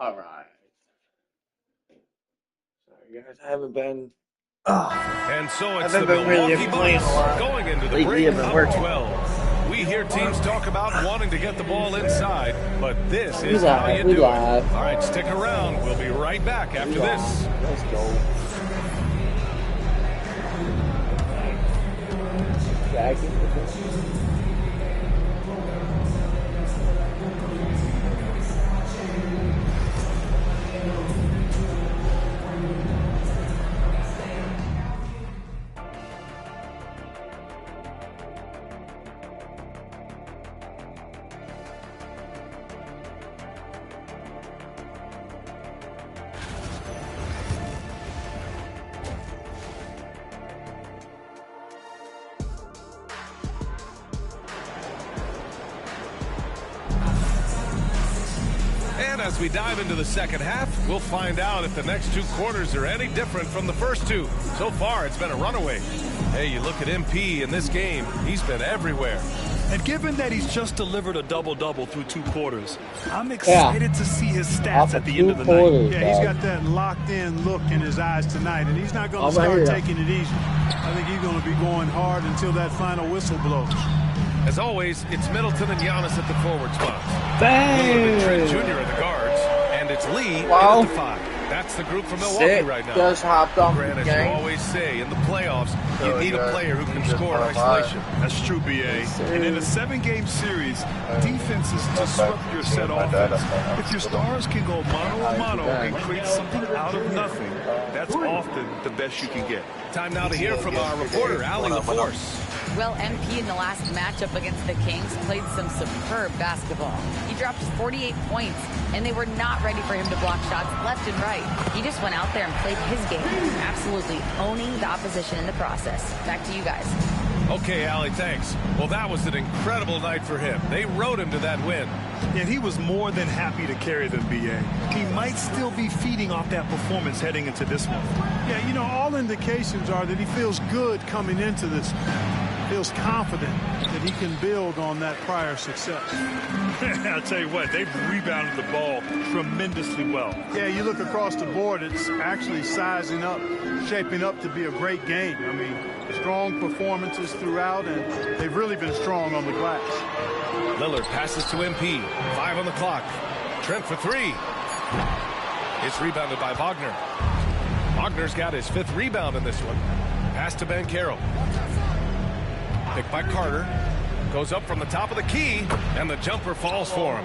All right. Sorry, guys. I haven't been. And so it's I the haven't been really Milwaukee playing a Bucks lot. going into the Lately, break I've been up working. 12. We hear teams talk about wanting to get the ball inside, but this is live, how you we do live. it. All right, stick around. We'll be right back after this. Let's go. And as we dive into the second half, we'll find out if the next two quarters are any different from the first two. So far, it's been a runaway. Hey, you look at MP in this game, he's been everywhere. And given that he's just delivered a double-double through 2 quarters, I'm excited to see his stats at the end of the night. Yeah, he's got that locked-in look in his eyes tonight, and he's not going to start taking it easy. I think he's going to be going hard until that final whistle blows. As always, it's Middleton and Giannis at the forward spots. Bang! Trent Jr. at the guards, and it's Lee in Wow. at the 5. That's the group from Milwaukee right now. Just hopped off Grant, the as you game. always say, in the playoffs, you need a player who can score in isolation. That's true, BA. And in a 7-game series, defenses disrupt your set offense. If your stars can go mano-a-mano and create something out of nothing, that's often the best you can get. Time now to hear from our reporter, Allie LaForce. Well, MP in the last matchup against the Kings played some superb basketball. He dropped 48 points, and they were not ready for him to block shots left and right. He just went out there and played his game, absolutely owning the opposition in the process. Back to you guys. Okay, Allie, thanks. Well, that was an incredible night for him. They rode him to that win. And he was more than happy to carry them, BA. He might still be feeding off that performance heading into this one. Yeah, you know, all indications are that he feels good coming into this. Feels confident that he can build on that prior success. I'll tell you what, they've rebounded the ball tremendously well. Yeah, you look across the board, it's actually sizing up, shaping up to be a great game. I mean, strong performances throughout, and they've really been strong on the glass. Lillard passes to MP. 5 on the clock. Trent for 3. It's rebounded by Wagner. Wagner's got his 5th rebound in this one. Pass to Banchero. Picked by Carter. Goes up from the top of the key, and the jumper falls for him.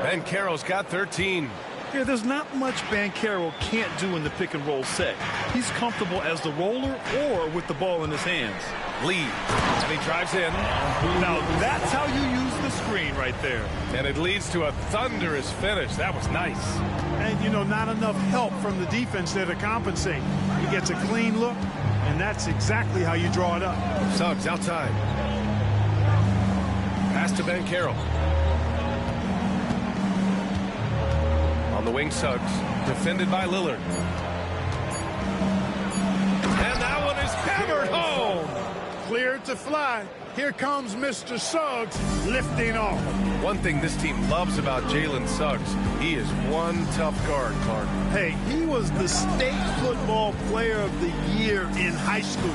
Banchero's got 13. Yeah, there's not much Banchero can't do in the pick-and-roll set. He's comfortable as the roller or with the ball in his hands. Lee, and he drives in. Now, that's how you use the screen right there. And it leads to a thunderous finish. That was nice. And, you know, not enough help from the defense there to compensate. He gets a clean look, and that's exactly how you draw it up. Suggs outside. Pass to Banchero. On the wing, Suggs. Defended by Lillard. And that one is hammered home. Cleared to fly. Here comes Mr. Suggs lifting off. One thing this team loves about Jalen Suggs, he is one tough guard, Clark. Hey, he was the state football player of the year in high school.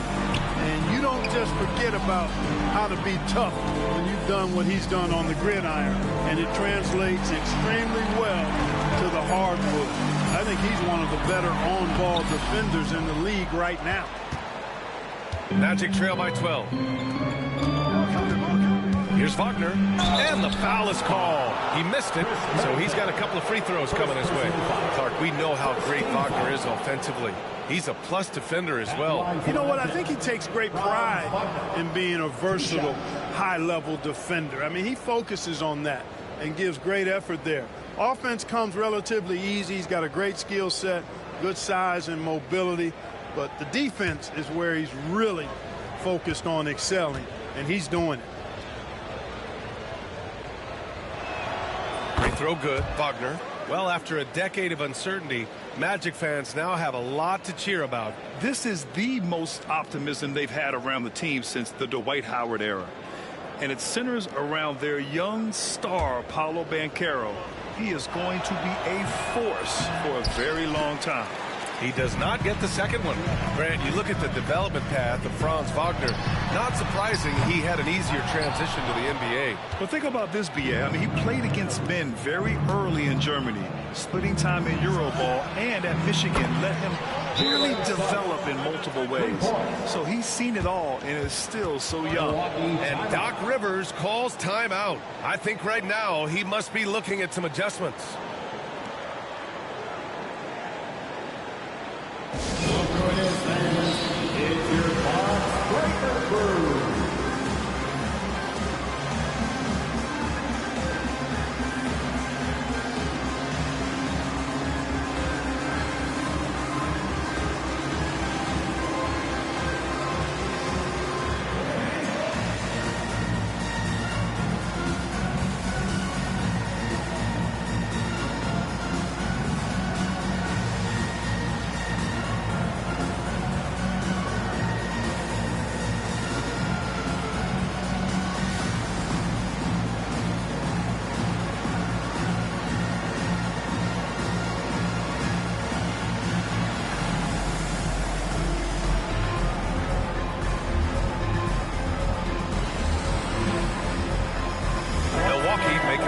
And you don't just forget about how to be tough when you've done what he's done on the gridiron. And it translates extremely well to the hardwood. I think he's one of the better on-ball defenders in the league right now. Magic trail by 12. Here's Wagner, and the foul is called. He missed it, so he's got a couple of free throws coming his way. Clark, we know how great Wagner is offensively. He's a plus defender as well. You know what? I think he takes great pride in being a versatile, high-level defender. I mean, he focuses on that and gives great effort there. Offense comes relatively easy. He's got a great skill set, good size and mobility. But the defense is where he's really focused on excelling, and he's doing it. Free throw good, Wagner. Well, after a decade of uncertainty, Magic fans now have a lot to cheer about. This is the most optimism they've had around the team since the Dwight Howard era. And it centers around their young star, Paolo Banchero. he is going to be a force for a very long time. He does not get the second one. Grant, you look at the development path of Franz Wagner. Not surprising he had an easier transition to the NBA. But think about this, BA. I mean, he played against men very early in Germany, splitting time in Euroball, and at Michigan let him really develop in multiple ways. So he's seen it all and is still so young. And Doc Rivers calls timeout. I think right now he must be looking at some adjustments.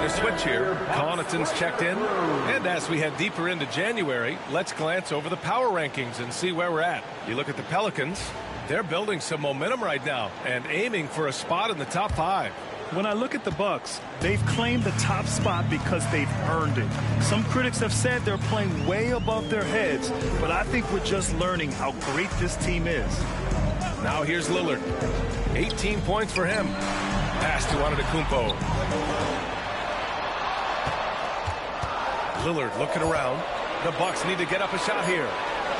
Switch here. Connaughton's checked in. And as we head deeper into January, let's glance over the power rankings and see where we're at. You look at the Pelicans, they're building some momentum right now and aiming for a spot in the top 5. When I look at the Bucks, they've claimed the top spot because they've earned it. Some critics have said they're playing way above their heads, but I think we're just learning how great this team is. Now here's Lillard. 18 points for him. Pass to Antetokounmpo. Lillard looking around. The Bucks need to get up a shot here.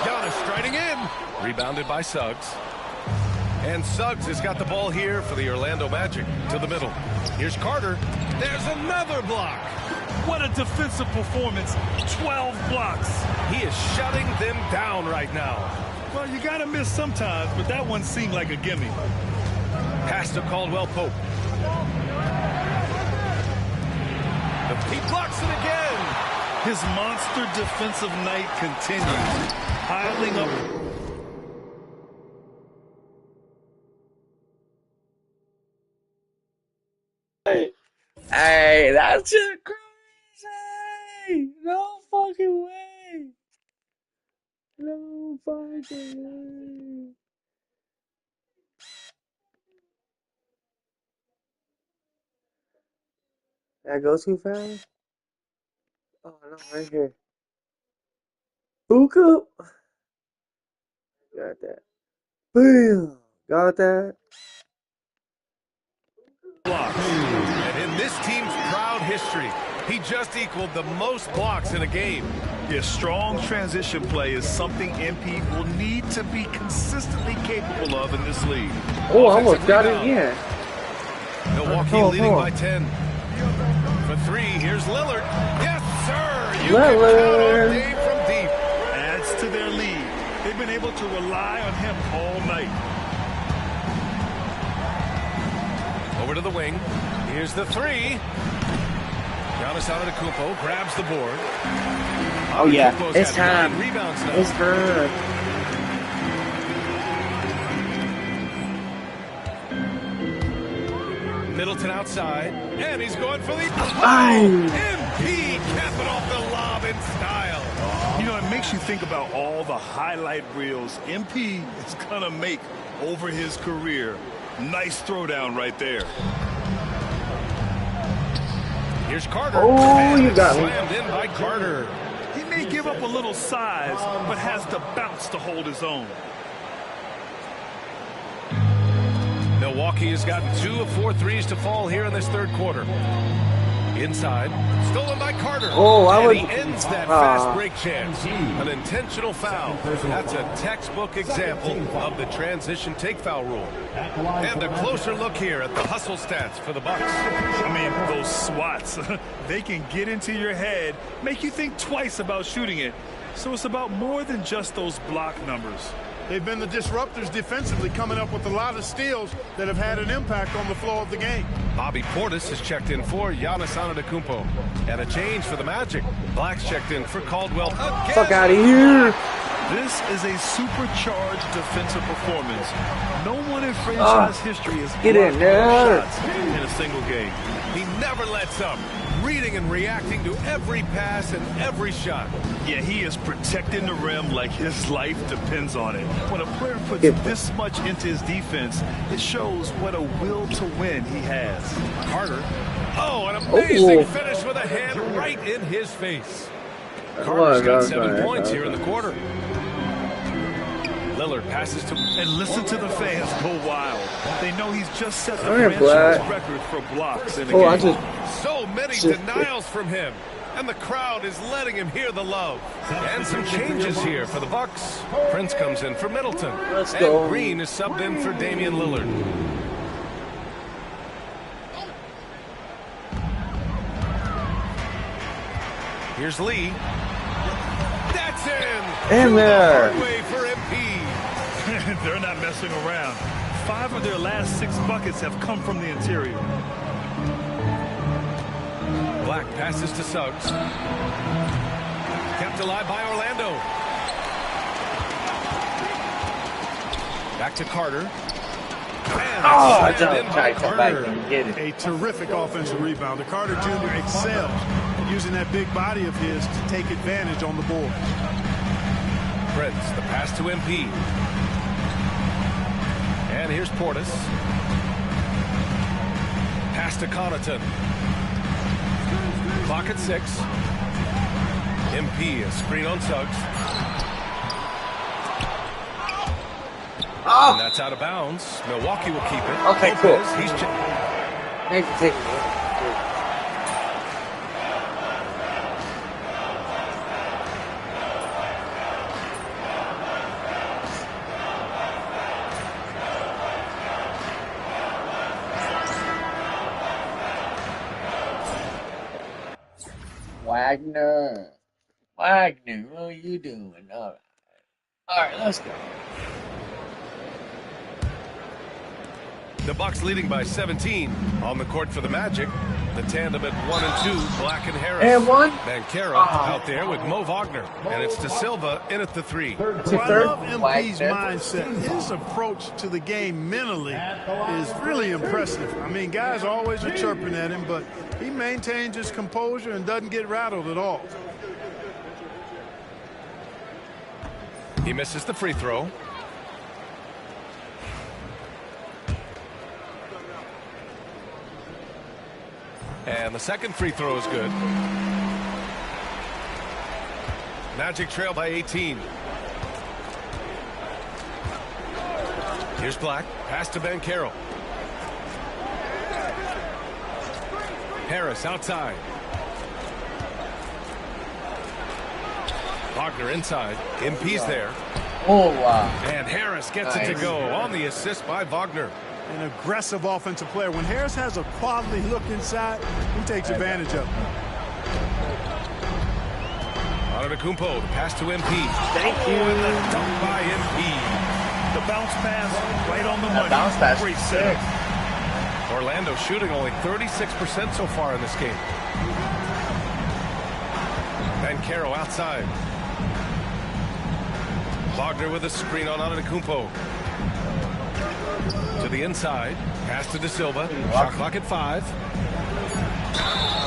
Giannis striding in. Rebounded by Suggs. And Suggs has got the ball here for the Orlando Magic. To the middle. Here's Carter. There's another block. What a defensive performance. 12 blocks. He is shutting them down right now. Well, you got to miss sometimes, but that one seemed like a gimme. Pass to Caldwell Pope. He blocks it again. His monster defensive night continues, piling up. Hey, that's just crazy. No fucking way. No fucking way. That goes too fast? Oh no, right here. Hook up. Got that. Bam. Got that. And in this team's proud history, he just equaled the most blocks in a game. Yeah, strong transition play is something MP will need to be consistently capable of in this league. Oh, I almost got it again. Milwaukee leading by 10. For 3, here's Lillard. Yes, sir! You Lillard. can count on Dave from deep. Adds to their lead. They've been able to rely on him all night. Over to the wing. Here's the 3. Giannis Antetokounmpo grabs the board. Oh yeah, Antetokounmpo's it's got 9 time. rebounds now. It's time. Middleton outside, and he's going for the... Oh. MP capping off the lob in style. You know, it makes you think about all the highlight reels MP is going to make over his career. Nice throwdown right there. Here's Carter. Oh, you got me. Slammed in by Carter. He may give up a little size, but has the bounce to hold his own. Milwaukee has gotten 2 of 4 threes to fall here in this third quarter. Inside, stolen by Carter. Oh, and he ends that fast break chance. An intentional foul. That's a textbook example of the transition take foul rule. And a closer look here at the hustle stats for the Bucks. I mean, those swats, they can get into your head, make you think twice about shooting it. So it's about more than just those block numbers. They've been the disruptors defensively, coming up with a lot of steals that have had an impact on the flow of the game. Bobby Portis has checked in for Giannis Antetokounmpo. And a change for the Magic. Black's checked in for Caldwell again. Fuck out of here. This is a supercharged defensive performance. No one in franchise history has Get in there. shots in a single game. He never lets up. Reading and reacting to every pass and every shot. Yeah, he is protecting the rim like his life depends on it. When a player puts this much into his defense, it shows what a will to win he has. Carter. Oh, an amazing finish with a hand right in his face. Carter's got 7 points here in the quarter. Lillard passes to... And listen to the fans go wild. They know he's just set the franchise record for blocks in the game. So many denials from him. And the crowd is letting him hear the love. And some changes here for the Bucks. Prince comes in for Middleton. Let's go. And Green is subbed in for Damian Lillard. Here's Lee. That's in. In there. Hard way for MP. They're not messing around. 5 of their last 6 buckets have come from the interior. Black passes to Suggs. Kept alive by Orlando. Back to Carter. I just tried to come back and get it. A terrific offensive rebound. Carter Jr. excels using that big body of his to take advantage on the board. Prince, the pass to MP. And here's Portis. Pass to Connaughton. Clock at 6. MP, a screen on Suggs. And that's out of bounds. Milwaukee will keep it. Okay, cool. He's Thanks for taking it. Wagner, what are you doing? All right, let's go. The Bucks leading by 17 on the court for the Magic. The tandem at 1 and 2, Black and Harris. And one. Bankero out there with Mo Wagner. And it's De Silva in at the 3. I love MP's mindset. His approach to the game mentally is really impressive. I mean, guys always are chirping at him, but he maintains his composure and doesn't get rattled at all. He misses the free throw. And the second free throw is good. Magic trail by 18. Here's Black. Pass to Bankero. Harris outside. Wagner inside. MP's there. Oh, wow. And Harris gets it to go on the assist by Wagner. An aggressive offensive player. When Harris has a quality look inside, he takes advantage of it. Antetokounmpo, the pass to MP. Thank you. And the dunk by MP. The bounce pass right on the money. Bounce pass. Great set. Orlando shooting only 36% so far in this game. Bankero outside. Wagner with a screen on Antetokounmpo. To the inside. Pass to De Silva. Shot clock at 5.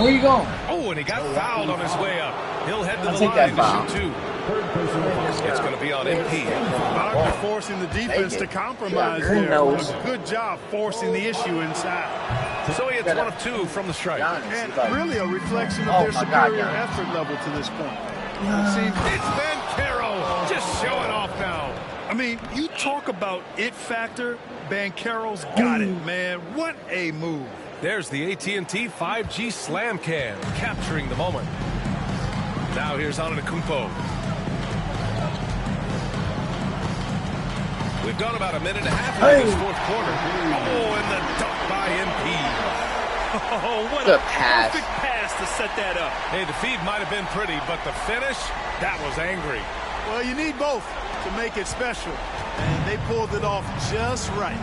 Where you going? Oh, and he got fouled on his way up. He'll head to the line to shoot 2. It's going to be on MP. Wagner forcing the defense to compromise there. A good job forcing the issue inside. So he hits 1 of 2 from the strike. And really a reflection of their superior effort level to this point. It's Bankero just showing off now. I mean, you talk about it factor. Bankero's got it, man. What a move. There's the AT&T 5G Slam Can, capturing the moment. Now here's Antetokounmpo. We've gone about a minute and a half into this fourth quarter. Oh, and the dunk by MP. Oh, what The a pass. perfect pass to set that up. Hey, the feed might have been pretty, but the finish, that was angry. Well, you need both to make it special, and they pulled it off just right.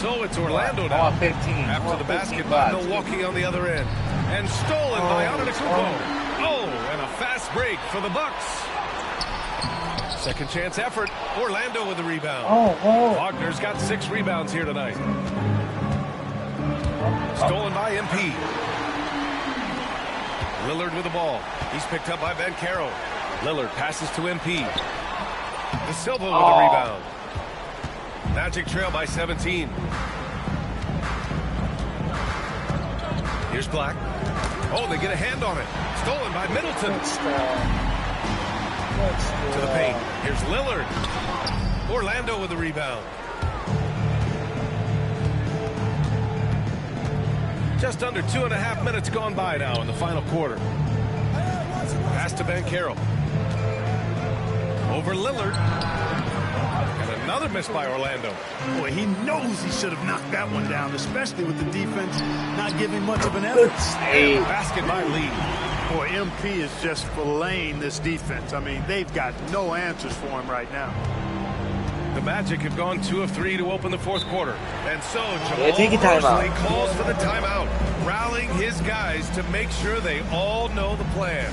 So it's Orlando now. 15. After the basket by Milwaukee on the other end. And stolen by Antetokounmpo. Oh, and a fast break for the Bucks. Second chance effort. Orlando with the rebound. Wagner's got 6 rebounds here tonight. Stolen by MP. Lillard with the ball. He's picked up by Banchero. Lillard passes to MP. De Silva with the rebound. Magic trail by 17. Here's Black. Oh, they get a hand on it. Stolen by Middleton. To the paint. Here's Lillard. Orlando with the rebound. Just under 2.5 minutes gone by now in the final quarter. Pass to Banchero. Over Lillard. And another miss by Orlando. Boy, he knows he should have knocked that one down, especially with the defense not giving much of an effort. And basket by Lee. Boy, MP is just filleting this defense. I mean, they've got no answers for him right now. The Magic have gone 2 of 3 to open the fourth quarter. And so Jamal take a timeout. Mosley calls for the timeout, rallying his guys to make sure they all know the plan.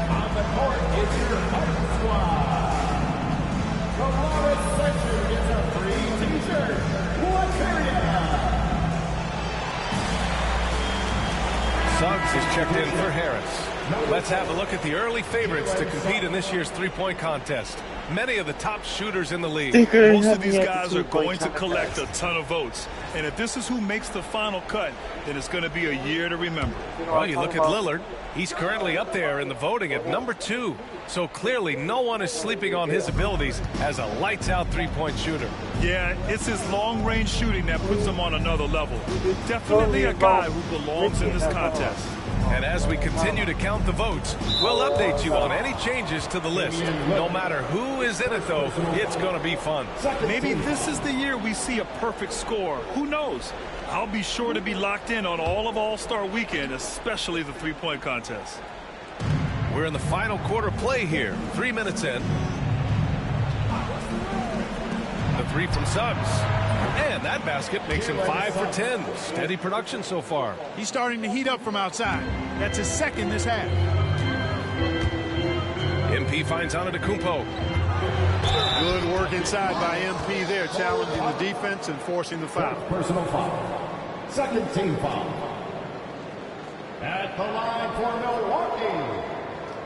On the court is your Pirates squad. Tomorrow's session gets a free t-shirt. Suggs is checked in for Harris. Let's have a look at the early favorites to compete in this year's three-point contest. Many of the top shooters in the league. Most of these guys are going to collect a ton of votes. And if this is who makes the final cut, then it's going to be a year to remember. Well, you look at Lillard. He's currently up there in the voting at number 2. So clearly no one is sleeping on his abilities as a lights-out three-point shooter. Yeah, it's his long-range shooting that puts him on another level. Definitely a guy who belongs in this contest. And as we continue to count the votes, we'll update you on any changes to the list. No matter who is in it, though, it's going to be fun. Maybe this is the year we see a perfect score. Who knows? I'll be sure to be locked in on all of All-Star Weekend, especially the three-point contest. We're in the final quarter play here. 3 minutes in. The three from Suggs. And that basket makes him 5 for 10. Steady production so far. He's starting to heat up from outside. That's his second this half. MP finds Antetokounmpo. Good work inside by MP there, challenging the defense and forcing the foul. Personal foul. Second team foul. At the line for Milwaukee,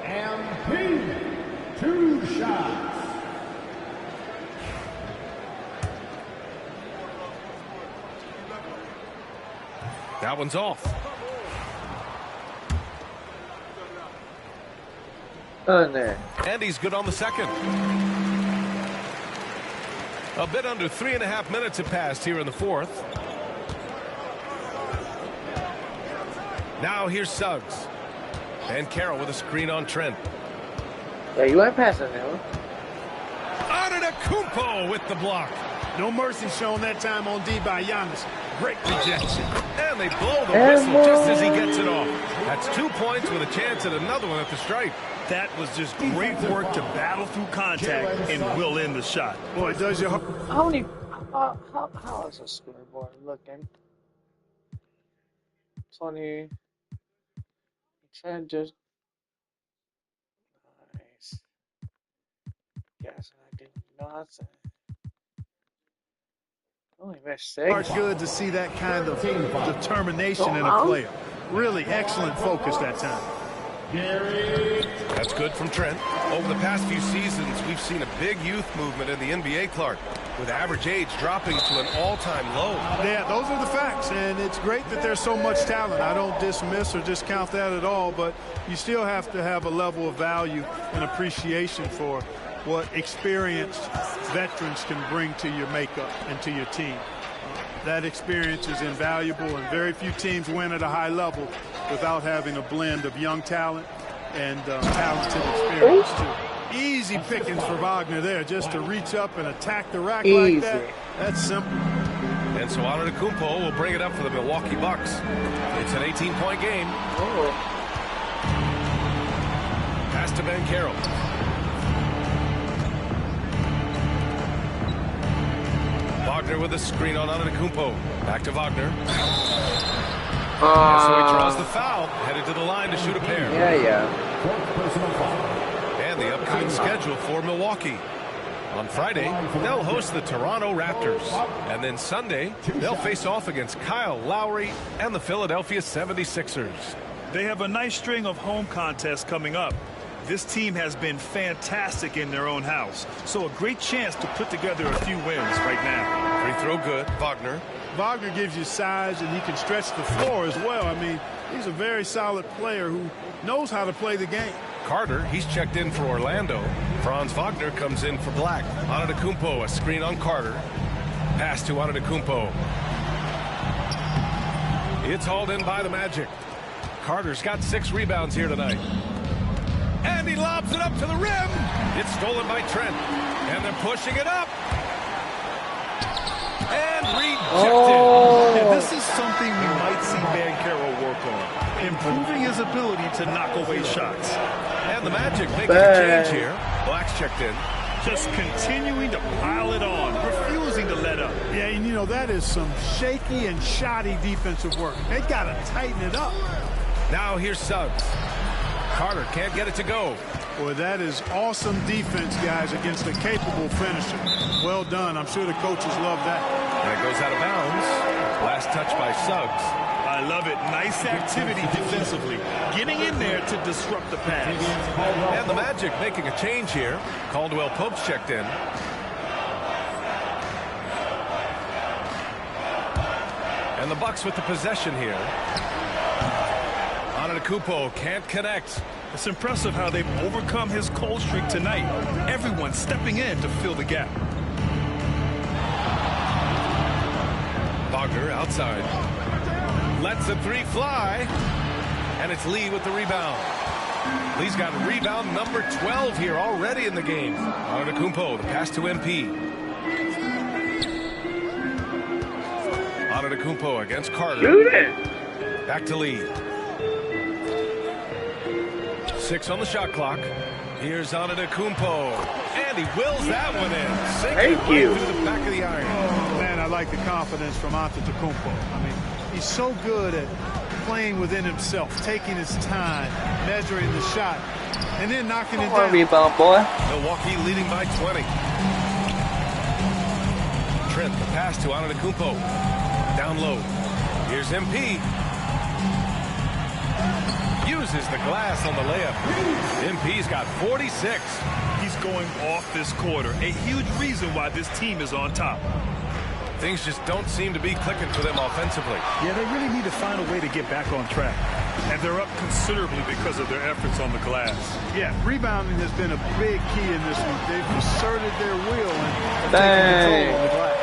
MP, 2 shots. That one's off. And he's good on the second. A bit under 3.5 minutes have passed here in the fourth. Now here's Suggs. And Carroll with a screen on Trent. Yeah, you ain't passing now. Antetokounmpo with the block. No mercy shown that time on D by Giannis. Great rejection. And they blow the whistle just as he gets it off. That's 2 points with a chance at another one at the stripe. That was just great work to battle through contact and will end the shot. Boy, does your heart. How is a scoreboard looking? 20. Just nice. Yes, I did nothing. Only missed 6. Good to see that kind of determination in a player. Really excellent focus that time. That's good from Trent. Over the past few seasons, we've seen a big youth movement in the NBA, Clark, with average age dropping to an all-time low. Yeah, those are the facts, and it's great that there's so much talent. I don't dismiss or discount that at all, but you still have to have a level of value and appreciation for what experienced veterans can bring to your makeup and to your team. That experience is invaluable, and very few teams win at a high level without having a blend of young talent and talented experience, too. Easy pickings for Wagner there, just to reach up and attack the rack like that. That's simple. And so Antetokounmpo will bring it up for the Milwaukee Bucks. It's an 18-point game. Pass to Banchero. Wagner with a screen on Antetokounmpo. Back to Wagner. And so he draws the foul. Headed to the line to shoot a pair. Yeah. And the upcoming schedule for Milwaukee. On Friday, they'll host the Toronto Raptors. And then Sunday, they'll face off against Kyle Lowry and the Philadelphia 76ers. They have a nice string of home contests coming up. This team has been fantastic in their own house, so a great chance to put together a few wins right now. Free throw good. Wagner. Wagner gives you size, and he can stretch the floor as well. I mean, he's a very solid player who knows how to play the game. Carter, he's checked in for Orlando. Franz Wagner comes in for Black. Antetokounmpo, a screen on Carter. Pass to Antetokounmpo. It's hauled in by the Magic. Carter's got 6 rebounds here tonight. And he lobs it up to the rim. It's stolen by Trent. And they're pushing it up. And rejected. And this is something we might see Banchero work on. Improving his ability to knock away shots. And the Magic making a change here. Black's checked in. Just continuing to pile it on, refusing to let up. Yeah, and you know, that is some shaky and shoddy defensive work. They got to tighten it up. Now here's Suggs. Carter can't get it to go. Boy, that is awesome defense, guys, against a capable finisher. Well done. I'm sure the coaches love that. And it goes out of bounds. Last touch by Suggs. I love it. Nice activity defensively. Getting in there to disrupt the pass. And the Magic making a change here. Caldwell Pope's checked in. And the Bucks with the possession here. Antetokounmpo can't connect. It's impressive how they've overcome his cold streak tonight. Everyone stepping in to fill the gap. Wagner outside. Lets the 3 fly. And it's Lee with the rebound. Lee's got rebound number 12 here already in the game. Antetokounmpo, the pass to MP. Antetokounmpo against Carter. Shoot it. Back to Lee. 6 on the shot clock. Here's Antetokounmpo. And he wills that one in. Thank you. Through the back of the iron. Man, I like the confidence from Antetokounmpo. I mean, he's so good at playing within himself, taking his time, measuring the shot, and then knocking it down. Rebound, boy. Milwaukee leading by 20. Trent, the pass to Antetokounmpo. Down low. Here's MP. Uses the glass on the layup. MP's got 46. He's going off this quarter. A huge reason why this team is on top. Things just don't seem to be clicking for them offensively. Yeah, they really need to find a way to get back on track. And they're up considerably because of their efforts on the glass. Yeah, rebounding has been a big key in this one. They've asserted their will and taken control on the glass.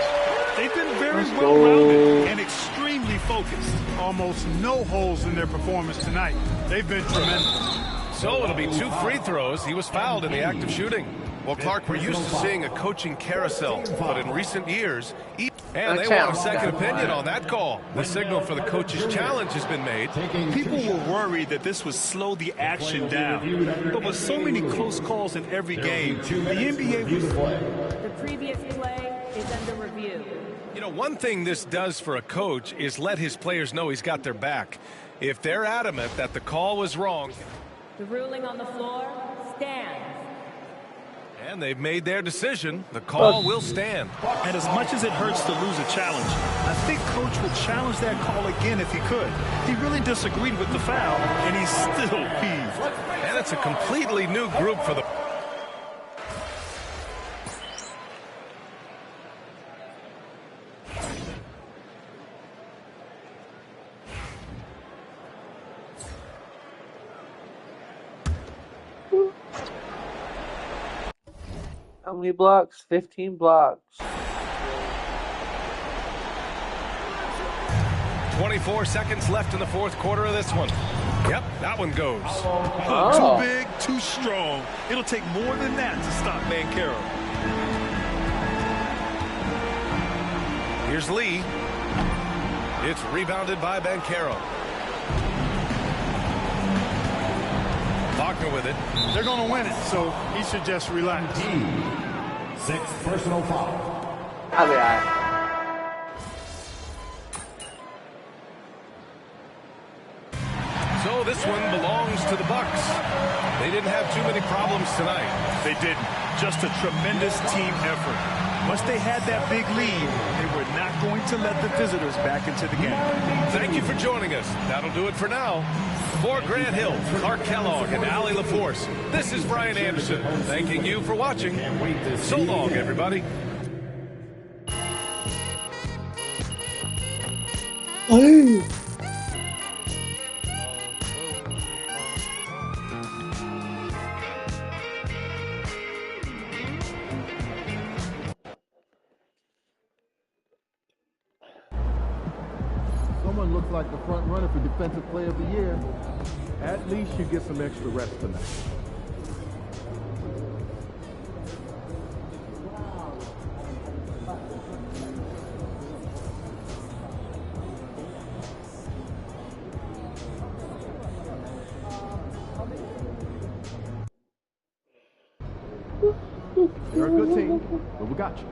They've been very well-rounded and extremely focused. Almost no holes in their performance tonight. They've been tremendous. So it'll be 2 free throws. He was fouled in the act of shooting. Well, Clark, we're used to seeing a coaching carousel, but in recent years, and they want a second opinion on that call. The signal for the coach's challenge has been made. People were worried that this would slow the action down. But with so many close calls in every game, the NBA was... The previous play is under review. You know, one thing this does for a coach is let his players know he's got their back. If they're adamant that the call was wrong... The ruling on the floor stands. And they've made their decision. The call will stand. And as much as it hurts to lose a challenge, I think Coach would challenge that call again if he could. He really disagreed with the foul, and he's still peeved. And it's a completely new group for the... How many blocks? 15 blocks. 24 seconds left in the fourth quarter of this one. Yep, that one goes. Too big, too strong. It'll take more than that to stop Banchero. Here's Lee. It's rebounded by Banchero. Wagner with it. They're going to win it, so he should just relax. Sixth personal foul. So this one belongs to the Bucks. They didn't have too many problems tonight. They didn't. Just a tremendous team effort. Once they had that big lead, they were not going to let the visitors back into the game. Thank you for joining us. That'll do it for now. For Grant Hill, Clark Kellogg, and Allie LaForce, this is Brian Anderson, thanking you for watching. So long, everybody. Someone looks like the front runner for Defensive Player of the Year. At least you get some extra rest tonight. They're a good team, but we got you.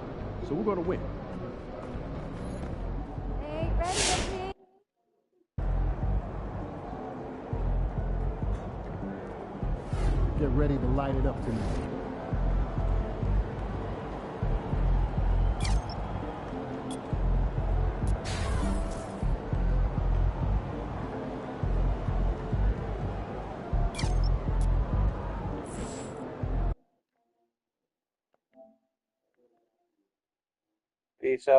So we're going to win. Get ready to light it up tonight. Peace out.